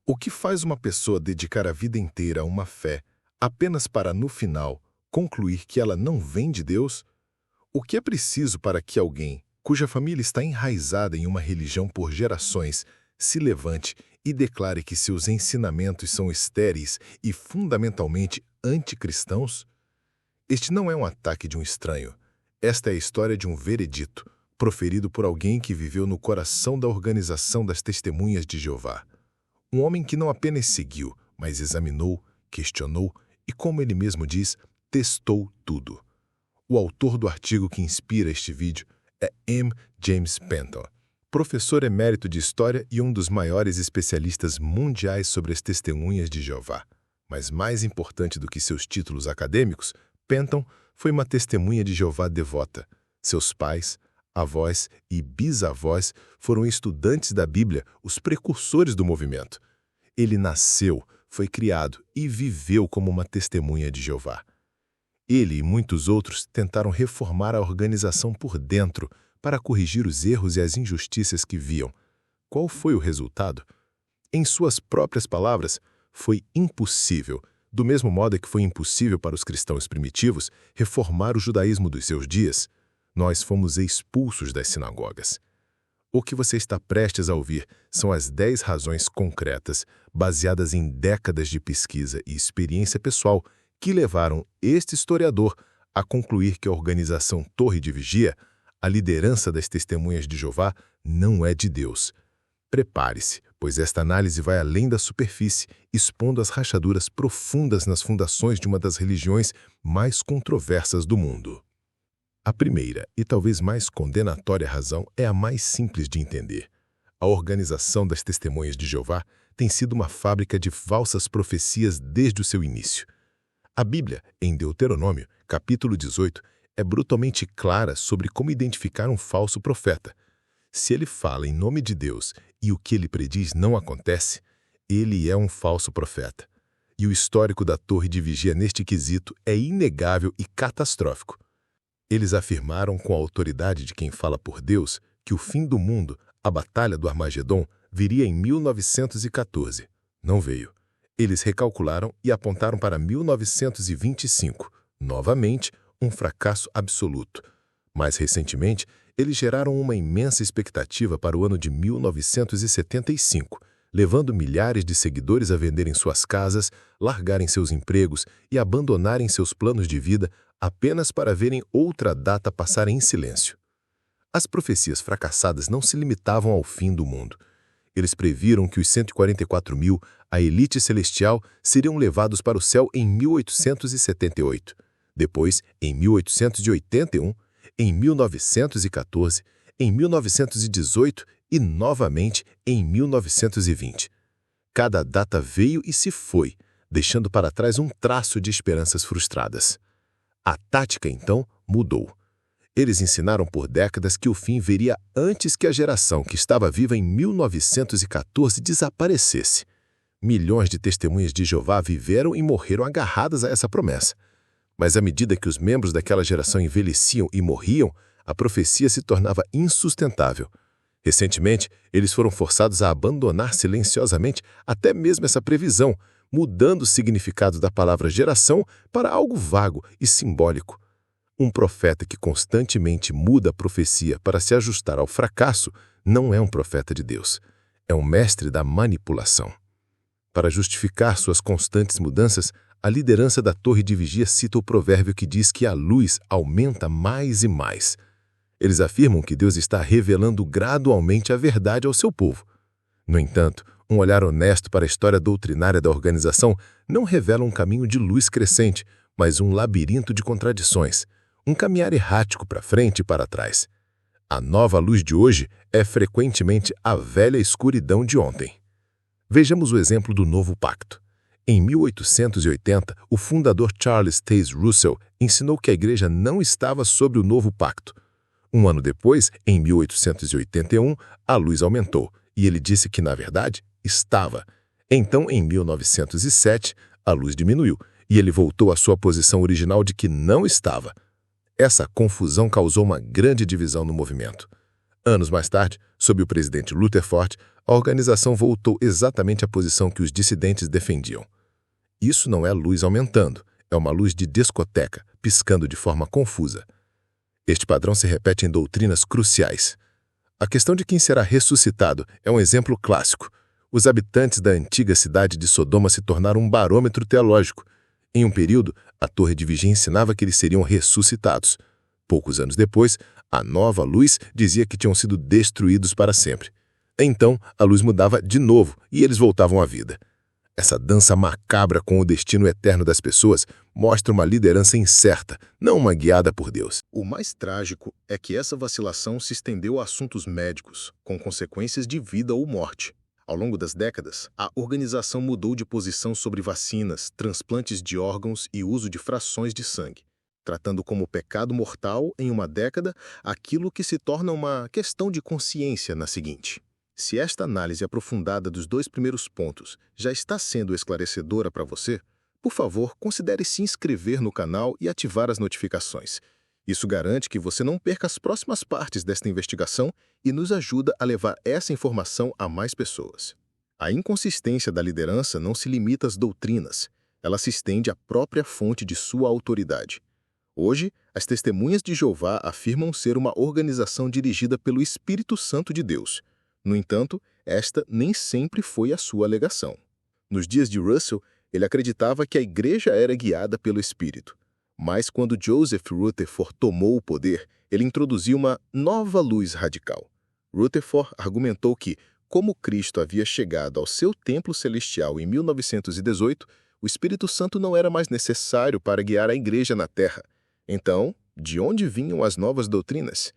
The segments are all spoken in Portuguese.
O que faz uma pessoa dedicar a vida inteira a uma fé apenas para, no final, concluir que ela não vem de Deus? O que é preciso para que alguém, cuja família está enraizada em uma religião por gerações, se levante e declare que seus ensinamentos são estéreis e fundamentalmente anticristãos? Este não é um ataque de um estranho. Esta é a história de um veredito, proferido por alguém que viveu no coração da organização das Testemunhas de Jeová. Um homem que não apenas seguiu, mas examinou, questionou e, como ele mesmo diz, testou tudo. O autor do artigo que inspira este vídeo é M. James Penton, professor emérito de História e um dos maiores especialistas mundiais sobre as Testemunhas de Jeová. Mas mais importante do que seus títulos acadêmicos, Penton foi uma testemunha de Jeová devota. Seus pais, avós e bisavós foram estudantes da Bíblia, os precursores do movimento. Ele nasceu, foi criado e viveu como uma testemunha de Jeová. Ele e muitos outros tentaram reformar a organização por dentro para corrigir os erros e as injustiças que viam. Qual foi o resultado? Em suas próprias palavras, foi impossível, do mesmo modo que foi impossível para os cristãos primitivos reformar o judaísmo dos seus dias. Nós fomos expulsos das sinagogas. O que você está prestes a ouvir são as 10 razões concretas, baseadas em décadas de pesquisa e experiência pessoal, que levaram este historiador a concluir que a organização Torre de Vigia, a liderança das Testemunhas de Jeová, não é de Deus. Prepare-se, pois esta análise vai além da superfície, expondo as rachaduras profundas nas fundações de uma das religiões mais controversas do mundo. A primeira, e talvez mais condenatória razão, é a mais simples de entender. A organização das Testemunhas de Jeová tem sido uma fábrica de falsas profecias desde o seu início. A Bíblia, em Deuteronômio, capítulo 18, é brutalmente clara sobre como identificar um falso profeta. Se ele fala em nome de Deus e o que ele prediz não acontece, ele é um falso profeta. E o histórico da Torre de Vigia neste quesito é inegável e catastrófico. Eles afirmaram com a autoridade de quem fala por Deus que o fim do mundo, a Batalha do Armagedon, viria em 1914. Não veio. Eles recalcularam e apontaram para 1925. Novamente, um fracasso absoluto. Mais recentemente, eles geraram uma imensa expectativa para o ano de 1975, levando milhares de seguidores a venderem suas casas, largarem seus empregos e abandonarem seus planos de vida apenas para verem outra data passar em silêncio. As profecias fracassadas não se limitavam ao fim do mundo. Eles previram que os 144 mil, a elite celestial, seriam levados para o céu em 1878, depois em 1881, em 1914, em 1918 e novamente em 1920. Cada data veio e se foi, deixando para trás um traço de esperanças frustradas. A tática, então, mudou. Eles ensinaram por décadas que o fim viria antes que a geração que estava viva em 1914 desaparecesse. Milhões de testemunhas de Jeová viveram e morreram agarradas a essa promessa. Mas à medida que os membros daquela geração envelheciam e morriam, a profecia se tornava insustentável. Recentemente, eles foram forçados a abandonar silenciosamente até mesmo essa previsão, mudando o significado da palavra geração para algo vago e simbólico. Um profeta que constantemente muda a profecia para se ajustar ao fracasso não é um profeta de Deus. É um mestre da manipulação. Para justificar suas constantes mudanças, a liderança da Torre de Vigia cita o provérbio que diz que a luz aumenta mais e mais. Eles afirmam que Deus está revelando gradualmente a verdade ao seu povo. No entanto, um olhar honesto para a história doutrinária da organização não revela um caminho de luz crescente, mas um labirinto de contradições, um caminhar errático para frente e para trás. A nova luz de hoje é frequentemente a velha escuridão de ontem. Vejamos o exemplo do Novo Pacto. Em 1880, o fundador Charles Taze Russell ensinou que a Igreja não estava sob o Novo Pacto. Um ano depois, em 1881, a luz aumentou e ele disse que, na verdade, estava. Então, em 1907, a luz diminuiu e ele voltou à sua posição original de que não estava. Essa confusão causou uma grande divisão no movimento. Anos mais tarde, sob o presidente Rutherford, a organização voltou exatamente à posição que os dissidentes defendiam. Isso não é luz aumentando, é uma luz de discoteca, piscando de forma confusa. Este padrão se repete em doutrinas cruciais. A questão de quem será ressuscitado é um exemplo clássico. Os habitantes da antiga cidade de Sodoma se tornaram um barômetro teológico. Em um período, a torre de vigia ensinava que eles seriam ressuscitados. Poucos anos depois, a nova luz dizia que tinham sido destruídos para sempre. Então, a luz mudava de novo e eles voltavam à vida. Essa dança macabra com o destino eterno das pessoas mostra uma liderança incerta, não uma guiada por Deus. O mais trágico é que essa vacilação se estendeu a assuntos médicos, com consequências de vida ou morte. Ao longo das décadas, a organização mudou de posição sobre vacinas, transplantes de órgãos e uso de frações de sangue, tratando como pecado mortal em uma década aquilo que se torna uma questão de consciência na seguinte. Se esta análise aprofundada dos dois primeiros pontos já está sendo esclarecedora para você, por favor, considere se inscrever no canal e ativar as notificações. Isso garante que você não perca as próximas partes desta investigação e nos ajuda a levar essa informação a mais pessoas. A inconsistência da liderança não se limita às doutrinas, ela se estende à própria fonte de sua autoridade. Hoje, as Testemunhas de Jeová afirmam ser uma organização dirigida pelo Espírito Santo de Deus. No entanto, esta nem sempre foi a sua alegação. Nos dias de Russell, ele acreditava que a igreja era guiada pelo Espírito. Mas quando Joseph Rutherford tomou o poder, ele introduziu uma nova luz radical. Rutherford argumentou que, como Cristo havia chegado ao seu templo celestial em 1918, o Espírito Santo não era mais necessário para guiar a igreja na terra. Então, de onde vinham as novas doutrinas?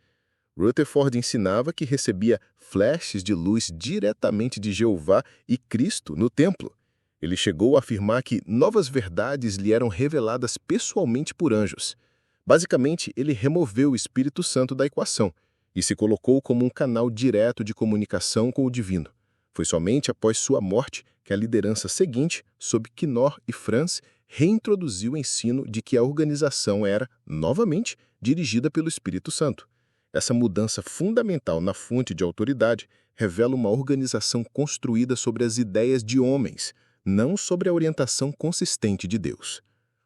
Rutherford ensinava que recebia flashes de luz diretamente de Jeová e Cristo no templo. Ele chegou a afirmar que novas verdades lhe eram reveladas pessoalmente por anjos. Basicamente, ele removeu o Espírito Santo da equação e se colocou como um canal direto de comunicação com o divino. Foi somente após sua morte que a liderança seguinte, sob Knorr e Franz, reintroduziu o ensino de que a organização era, novamente, dirigida pelo Espírito Santo. Essa mudança fundamental na fonte de autoridade revela uma organização construída sobre as ideias de homens, não sobre a orientação consistente de Deus.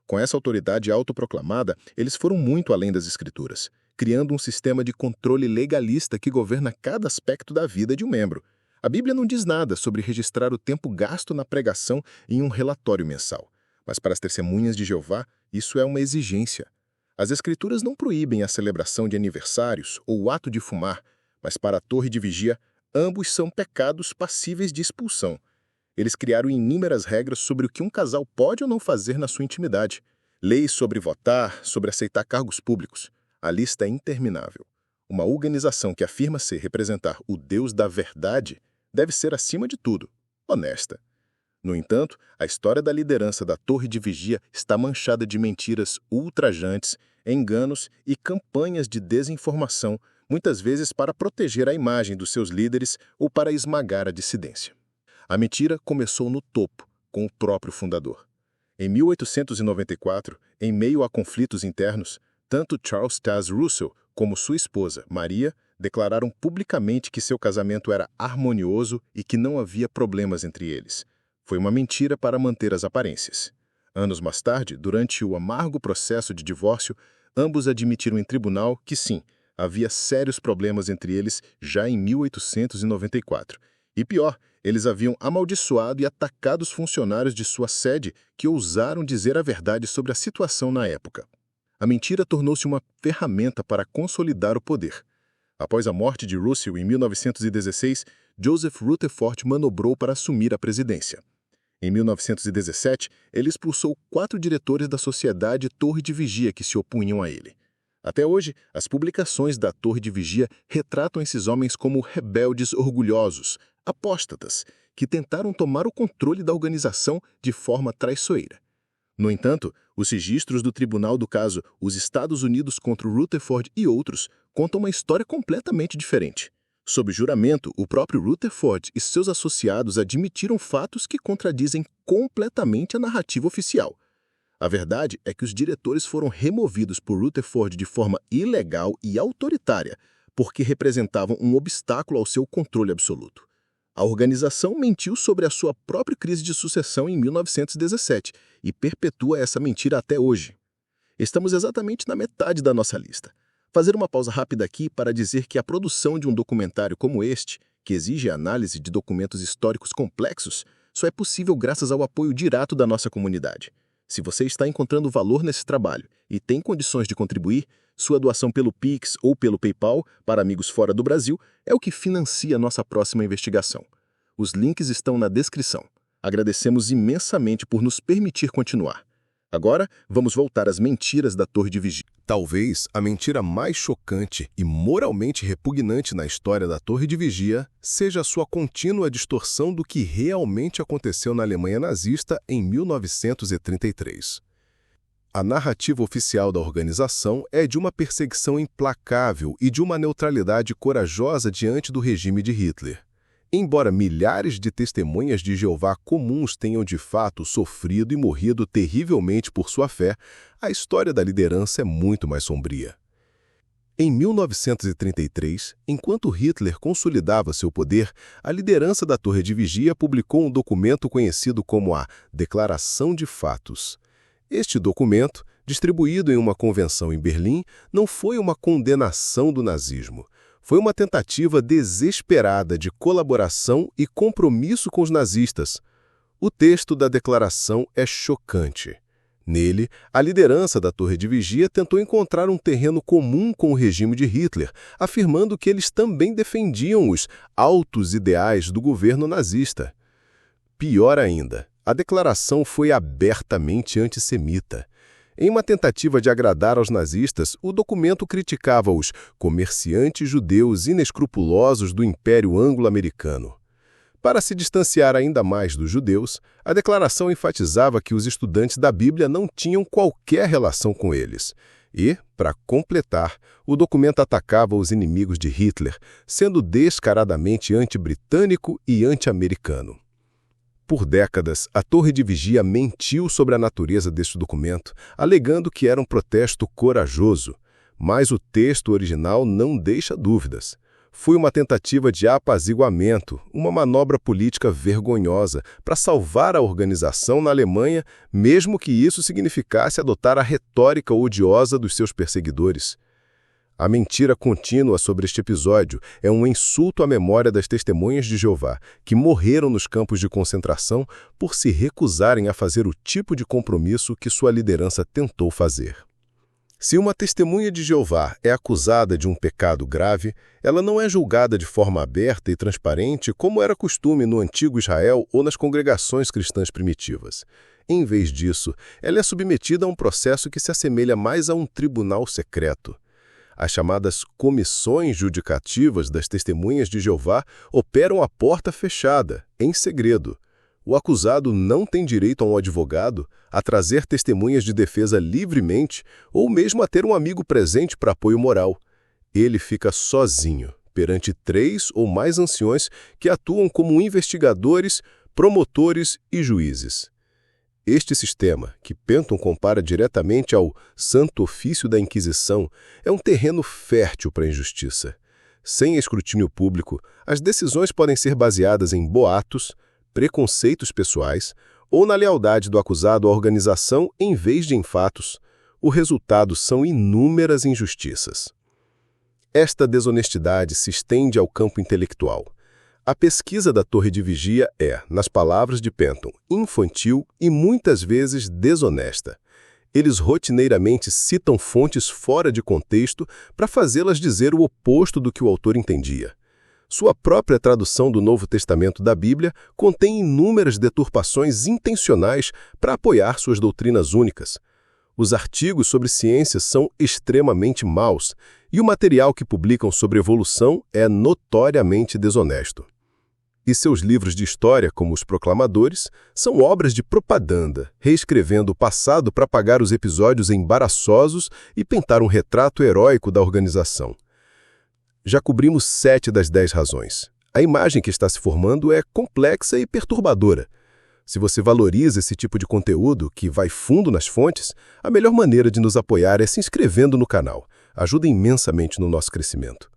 Com essa autoridade autoproclamada, eles foram muito além das Escrituras, criando um sistema de controle legalista que governa cada aspecto da vida de um membro. A Bíblia não diz nada sobre registrar o tempo gasto na pregação em um relatório mensal, mas para as Testemunhas de Jeová, isso é uma exigência. As Escrituras não proíbem a celebração de aniversários ou o ato de fumar, mas para a torre de vigia, ambos são pecados passíveis de expulsão. Eles criaram inúmeras regras sobre o que um casal pode ou não fazer na sua intimidade. Leis sobre votar, sobre aceitar cargos públicos. A lista é interminável. Uma organização que afirma ser representar o Deus da verdade deve ser, acima de tudo, honesta. No entanto, a história da liderança da torre de vigia está manchada de mentiras ultrajantes, enganos e campanhas de desinformação, muitas vezes para proteger a imagem dos seus líderes ou para esmagar a dissidência. A mentira começou no topo, com o próprio fundador. Em 1894, em meio a conflitos internos, tanto Charles Taze Russell como sua esposa, Maria, declararam publicamente que seu casamento era harmonioso e que não havia problemas entre eles. Foi uma mentira para manter as aparências. Anos mais tarde, durante o amargo processo de divórcio, ambos admitiram em tribunal que sim, havia sérios problemas entre eles já em 1894. E pior, eles haviam amaldiçoado e atacado os funcionários de sua sede que ousaram dizer a verdade sobre a situação na época. A mentira tornou-se uma ferramenta para consolidar o poder. Após a morte de Russell em 1916, Joseph Rutherford manobrou para assumir a presidência. Em 1917, ele expulsou 4 diretores da Sociedade Torre de Vigia que se opunham a ele. Até hoje, as publicações da Torre de Vigia retratam esses homens como rebeldes orgulhosos, apóstatas, que tentaram tomar o controle da organização de forma traiçoeira. No entanto, os registros do tribunal do caso Os Estados Unidos contra Rutherford e outros contam uma história completamente diferente. Sob juramento, o próprio Rutherford e seus associados admitiram fatos que contradizem completamente a narrativa oficial. A verdade é que os diretores foram removidos por Rutherford de forma ilegal e autoritária, porque representavam um obstáculo ao seu controle absoluto. A organização mentiu sobre a sua própria crise de sucessão em 1917 e perpetua essa mentira até hoje. Estamos exatamente na metade da nossa lista. Fazer uma pausa rápida aqui para dizer que a produção de um documentário como este, que exige análise de documentos históricos complexos, só é possível graças ao apoio direto da nossa comunidade. Se você está encontrando valor nesse trabalho e tem condições de contribuir, sua doação pelo Pix ou pelo PayPal para amigos fora do Brasil é o que financia nossa próxima investigação. Os links estão na descrição. Agradecemos imensamente por nos permitir continuar. Agora, vamos voltar às mentiras da Torre de Vigia. Talvez a mentira mais chocante e moralmente repugnante na história da Torre de Vigia seja a sua contínua distorção do que realmente aconteceu na Alemanha nazista em 1933. A narrativa oficial da organização é de uma perseguição implacável e de uma neutralidade corajosa diante do regime de Hitler. Embora milhares de testemunhas de Jeová comuns tenham de fato sofrido e morrido terrivelmente por sua fé, a história da liderança é muito mais sombria. Em 1933, enquanto Hitler consolidava seu poder, a liderança da Torre de Vigia publicou um documento conhecido como a Declaração de Fatos. Este documento, distribuído em uma convenção em Berlim, não foi uma condenação do nazismo. Foi uma tentativa desesperada de colaboração e compromisso com os nazistas. O texto da declaração é chocante. Nele, a liderança da Torre de Vigia tentou encontrar um terreno comum com o regime de Hitler, afirmando que eles também defendiam os altos ideais do governo nazista. Pior ainda, a declaração foi abertamente antissemita. Em uma tentativa de agradar aos nazistas, o documento criticava os comerciantes judeus inescrupulosos do Império Anglo-Americano. Para se distanciar ainda mais dos judeus, a declaração enfatizava que os estudantes da Bíblia não tinham qualquer relação com eles. E, para completar, o documento atacava os inimigos de Hitler, sendo descaradamente anti-britânico e anti-americano. Por décadas, a Torre de Vigia mentiu sobre a natureza deste documento, alegando que era um protesto corajoso. Mas o texto original não deixa dúvidas. Foi uma tentativa de apaziguamento, uma manobra política vergonhosa para salvar a organização na Alemanha, mesmo que isso significasse adotar a retórica odiosa dos seus perseguidores. A mentira contínua sobre este episódio é um insulto à memória das testemunhas de Jeová, que morreram nos campos de concentração por se recusarem a fazer o tipo de compromisso que sua liderança tentou fazer. Se uma testemunha de Jeová é acusada de um pecado grave, ela não é julgada de forma aberta e transparente como era costume no antigo Israel ou nas congregações cristãs primitivas. Em vez disso, ela é submetida a um processo que se assemelha mais a um tribunal secreto. As chamadas comissões judicativas das testemunhas de Jeová operam à porta fechada, em segredo. O acusado não tem direito a um advogado, a trazer testemunhas de defesa livremente ou mesmo a ter um amigo presente para apoio moral. Ele fica sozinho, perante 3 ou mais anciões que atuam como investigadores, promotores e juízes. Este sistema, que Penton compara diretamente ao Santo Ofício da Inquisição, é um terreno fértil para a injustiça. Sem escrutínio público, as decisões podem ser baseadas em boatos, preconceitos pessoais ou na lealdade do acusado à organização em vez de em fatos. O resultado são inúmeras injustiças. Esta desonestidade se estende ao campo intelectual. A pesquisa da Torre de Vigia é, nas palavras de Penton, infantil e muitas vezes desonesta. Eles rotineiramente citam fontes fora de contexto para fazê-las dizer o oposto do que o autor entendia. Sua própria tradução do Novo Testamento da Bíblia contém inúmeras deturpações intencionais para apoiar suas doutrinas únicas. Os artigos sobre ciências são extremamente maus e o material que publicam sobre evolução é notoriamente desonesto. E seus livros de história, como Os Proclamadores, são obras de propaganda, reescrevendo o passado para apagar os episódios embaraçosos e pintar um retrato heróico da organização. Já cobrimos 7 das 10 razões. A imagem que está se formando é complexa e perturbadora. Se você valoriza esse tipo de conteúdo, que vai fundo nas fontes, a melhor maneira de nos apoiar é se inscrevendo no canal. Ajuda imensamente no nosso crescimento.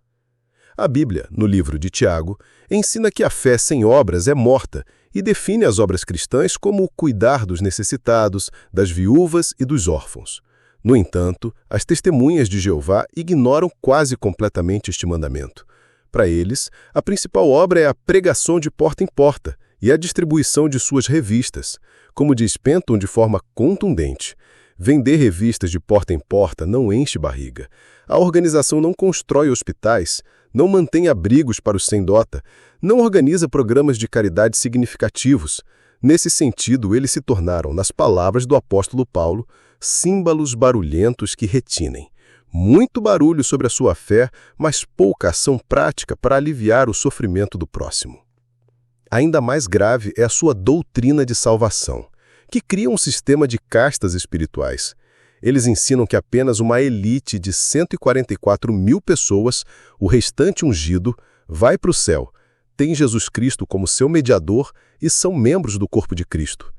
A Bíblia, no livro de Tiago, ensina que a fé sem obras é morta e define as obras cristãs como cuidar dos necessitados, das viúvas e dos órfãos. No entanto, as testemunhas de Jeová ignoram quase completamente este mandamento. Para eles, a principal obra é a pregação de porta em porta e a distribuição de suas revistas. Como diz Penton de forma contundente, vender revistas de porta em porta não enche barriga. A organização não constrói hospitais, não mantém abrigos para os sem-dota, não organiza programas de caridade significativos. Nesse sentido, eles se tornaram, nas palavras do apóstolo Paulo, símbolos barulhentos que retinem. Muito barulho sobre a sua fé, mas pouca ação prática para aliviar o sofrimento do próximo. Ainda mais grave é a sua doutrina de salvação, que cria um sistema de castas espirituais. Eles ensinam que apenas uma elite de 144 mil pessoas, o restante ungido, vai para o céu, tem Jesus Cristo como seu mediador e são membros do corpo de Cristo.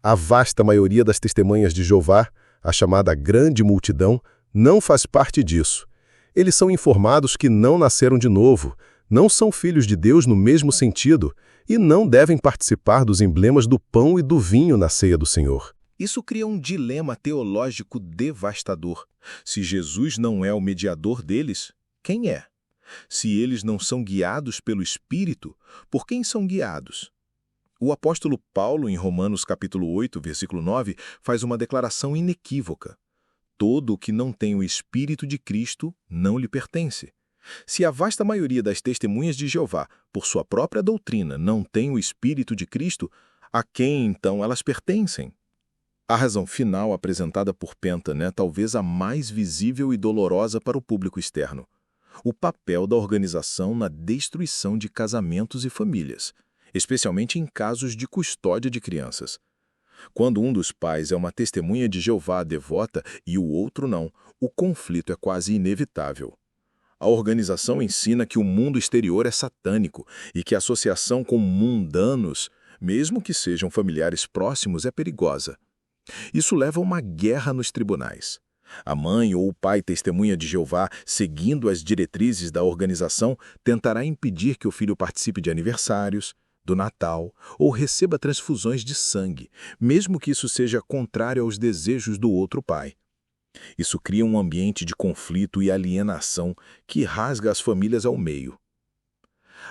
A vasta maioria das testemunhas de Jeová, a chamada grande multidão, não faz parte disso. Eles são informados que não nasceram de novo, não são filhos de Deus no mesmo sentido e não devem participar dos emblemas do pão e do vinho na ceia do Senhor. Isso cria um dilema teológico devastador. Se Jesus não é o mediador deles, quem é? Se eles não são guiados pelo Espírito, por quem são guiados? O apóstolo Paulo, em Romanos capítulo 8, versículo 9, faz uma declaração inequívoca. Todo o que não tem o Espírito de Cristo não lhe pertence. Se a vasta maioria das testemunhas de Jeová, por sua própria doutrina, não tem o Espírito de Cristo, a quem então elas pertencem? A razão final apresentada por Penton é talvez a mais visível e dolorosa para o público externo. O papel da organização na destruição de casamentos e famílias, especialmente em casos de custódia de crianças. Quando um dos pais é uma testemunha de Jeová devota e o outro não, o conflito é quase inevitável. A organização ensina que o mundo exterior é satânico e que a associação com mundanos, mesmo que sejam familiares próximos, é perigosa. Isso leva a uma guerra nos tribunais. A mãe ou o pai testemunha de Jeová, seguindo as diretrizes da organização, tentará impedir que o filho participe de aniversários, do Natal ou receba transfusões de sangue, mesmo que isso seja contrário aos desejos do outro pai. Isso cria um ambiente de conflito e alienação que rasga as famílias ao meio.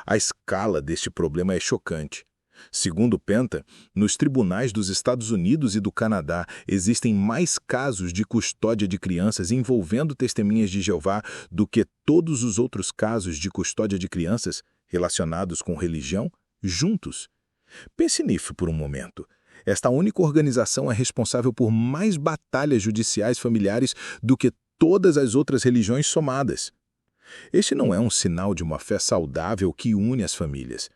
A escala deste problema é chocante. Segundo Penton, nos tribunais dos Estados Unidos e do Canadá existem mais casos de custódia de crianças envolvendo testemunhas de Jeová do que todos os outros casos de custódia de crianças relacionados com religião juntos. Pense nisso por um momento. Esta única organização é responsável por mais batalhas judiciais familiares do que todas as outras religiões somadas. Este não é um sinal de uma fé saudável que une as famílias.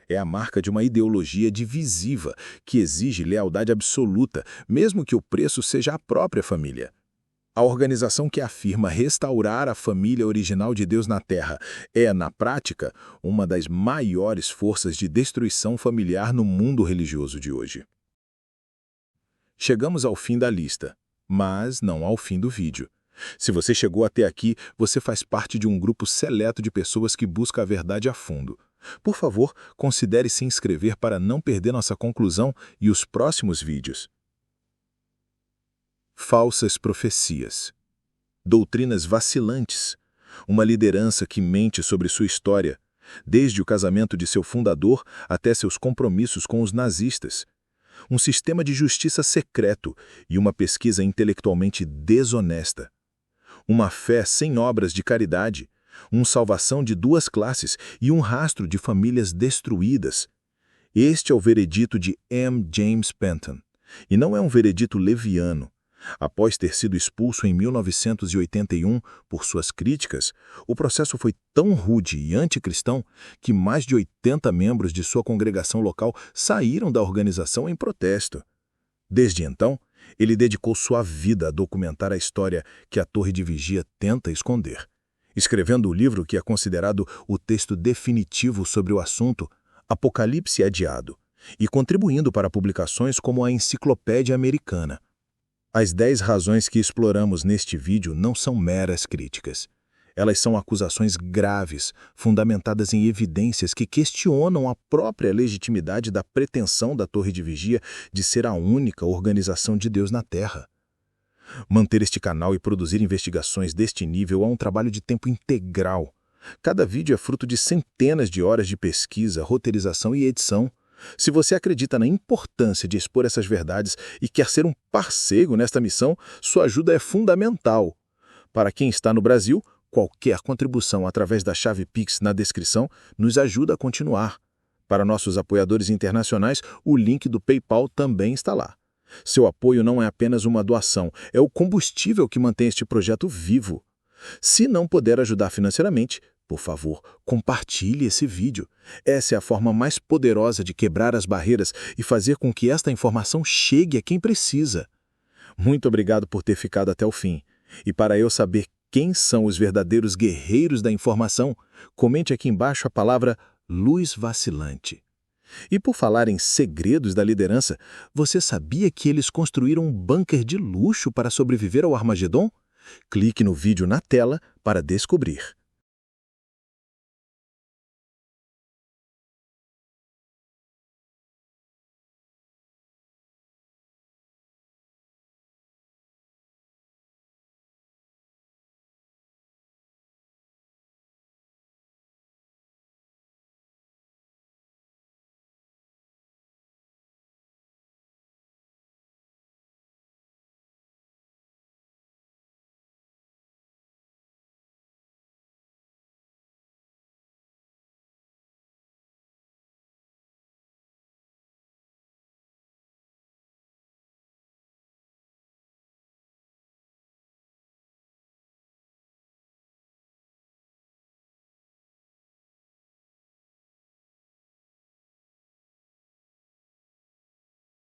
É a marca de uma ideologia divisiva que exige lealdade absoluta, mesmo que o preço seja a própria família. A organização que afirma restaurar a família original de Deus na Terra é, na prática, uma das maiores forças de destruição familiar no mundo religioso de hoje. Chegamos ao fim da lista, mas não ao fim do vídeo. Se você chegou até aqui, você faz parte de um grupo seleto de pessoas que busca a verdade a fundo. Por favor, considere se inscrever para não perder nossa conclusão e os próximos vídeos. Falsas profecias. Doutrinas vacilantes. Uma liderança que mente sobre sua história, desde o casamento de seu fundador até seus compromissos com os nazistas. Um sistema de justiça secreto e uma pesquisa intelectualmente desonesta. Uma fé sem obras de caridade, uma salvação de duas classes e um rastro de famílias destruídas. Este é o veredito de M. James Penton, e não é um veredito leviano. Após ter sido expulso em 1981 por suas críticas, o processo foi tão rude e anticristão que mais de 80 membros de sua congregação local saíram da organização em protesto. Desde então, ele dedicou sua vida a documentar a história que a Torre de Vigia tenta esconder. Escrevendo o livro que é considerado o texto definitivo sobre o assunto, Apocalipse Adiado, e contribuindo para publicações como a Enciclopédia Americana. As 10 razões que exploramos neste vídeo não são meras críticas. Elas são acusações graves, fundamentadas em evidências que questionam a própria legitimidade da pretensão da Torre de Vigia de ser a única organização de Deus na Terra. Manter este canal e produzir investigações deste nível é um trabalho de tempo integral. Cada vídeo é fruto de centenas de horas de pesquisa, roteirização e edição. Se você acredita na importância de expor essas verdades e quer ser um parceiro nesta missão, sua ajuda é fundamental. Para quem está no Brasil, qualquer contribuição através da chave Pix na descrição nos ajuda a continuar. Para nossos apoiadores internacionais, o link do PayPal também está lá. Seu apoio não é apenas uma doação, é o combustível que mantém este projeto vivo. Se não puder ajudar financeiramente, por favor, compartilhe esse vídeo. Essa é a forma mais poderosa de quebrar as barreiras e fazer com que esta informação chegue a quem precisa. Muito obrigado por ter ficado até o fim. E para eu saber quem são os verdadeiros guerreiros da informação, comente aqui embaixo a palavra luz vacilante. E por falar em segredos da liderança, você sabia que eles construíram um bunker de luxo para sobreviver ao Armagedon? Clique no vídeo na tela para descobrir.